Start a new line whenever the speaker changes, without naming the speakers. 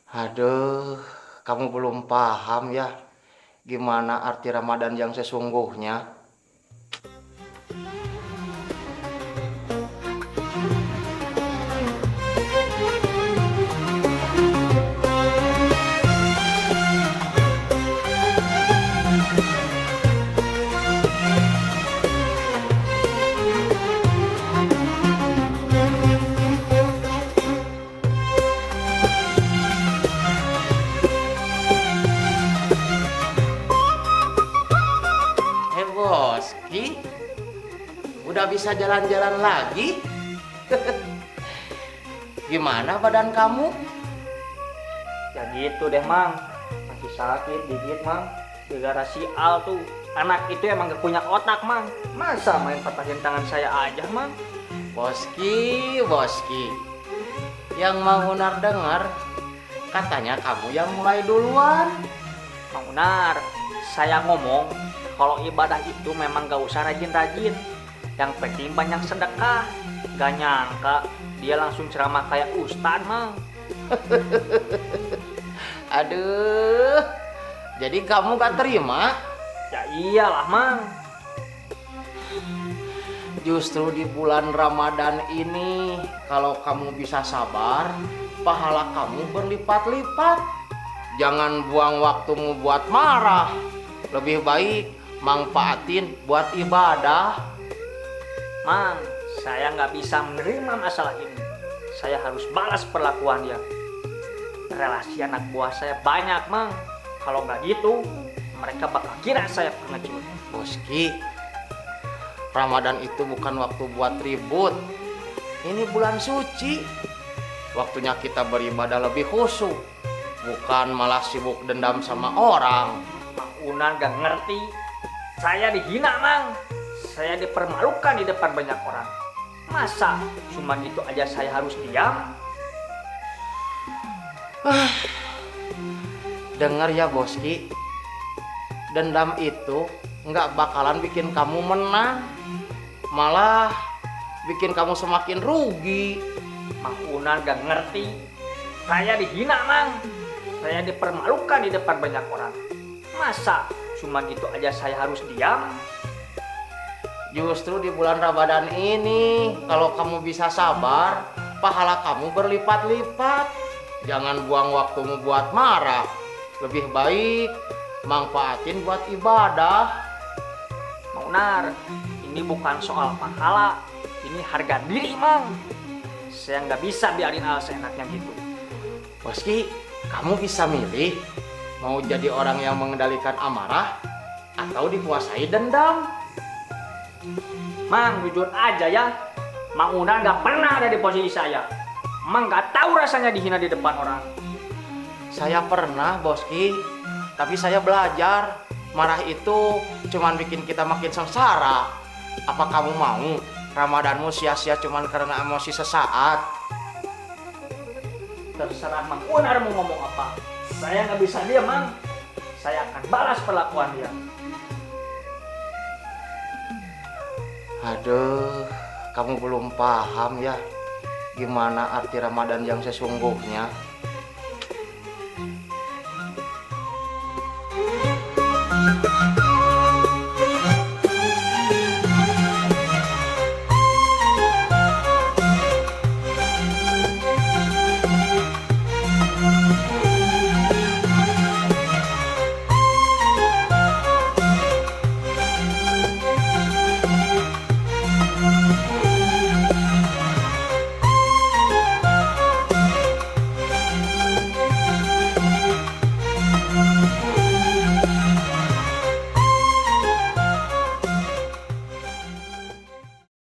Aduh, kamu belum paham ya gimana arti Ramadan yang sesungguhnya. Boski, udah bisa jalan-jalan lagi? Gimana badan kamu?
Ya gitu deh Mang, masih sakit dikit Mang. Gara-gara si Al tuh, anak itu emang gak punya otak Mang. Masa main patahin tangan saya aja Mang?
Boski, yang mau Unar dengar katanya kamu yang mulai duluan.
Mang Unar, saya ngomong kalau ibadah itu memang gak usah rajin-rajin. Yang penting banyak sedekah. Gak nyangka dia langsung ceramah kayak ustad Mang.
Aduh, jadi kamu gak terima?
Ya iyalah Mang.
Justru di bulan Ramadan ini, kalau kamu bisa sabar, pahala kamu berlipat-lipat. Jangan buang waktumu buat marah. Lebih baik manfaatin buat ibadah.
Mang, saya nggak bisa menerima masalah ini. Saya harus balas perlakuan dia. Relasi anak buah saya banyak Mang. Kalau nggak gitu, mereka bakal kira saya pengecut.
Boski, Ramadan itu bukan waktu buat ribut. Ini bulan suci. Waktunya kita beribadah lebih khusyuk, bukan malah sibuk dendam sama orang.
Mang Unan gak ngerti. Saya dihina Mang. Saya dipermalukan di depan banyak orang. Masa cuma gitu aja saya harus diam?
Dengar ya Boski, dendam itu nggak bakalan bikin kamu menang, malah bikin kamu semakin rugi.
Mang Unan gak ngerti. Saya dihina Mang. Saya dipermalukan di depan banyak orang. Masa cuma gitu aja saya harus diam?
Justru di bulan Ramadan ini, kalau kamu bisa sabar, pahala kamu berlipat-lipat. Jangan buang waktumu buat marah. Lebih baik manfaatin buat ibadah.
Mang Unar, ini bukan soal pahala. Ini harga diri Mang. Saya nggak bisa biarin Al seenaknya gitu.
Boski, kamu bisa milih mau jadi orang yang mengendalikan amarah atau dikuasai dendam.
Mang, jujur aja ya, Mang Unar nggak pernah ada di posisi saya. Mang nggak tahu rasanya dihina di depan orang.
Saya pernah, Boski, tapi saya belajar marah itu cuman bikin kita makin sengsara. Apa kamu mau Ramadanmu sia-sia cuman karena emosi sesaat?
Terserah Mang Unar mau ngomong apa. Saya nggak bisa diam Mang. Saya akan balas perlakuan dia.
Aduh, kamu belum paham ya gimana arti Ramadan yang sesungguhnya.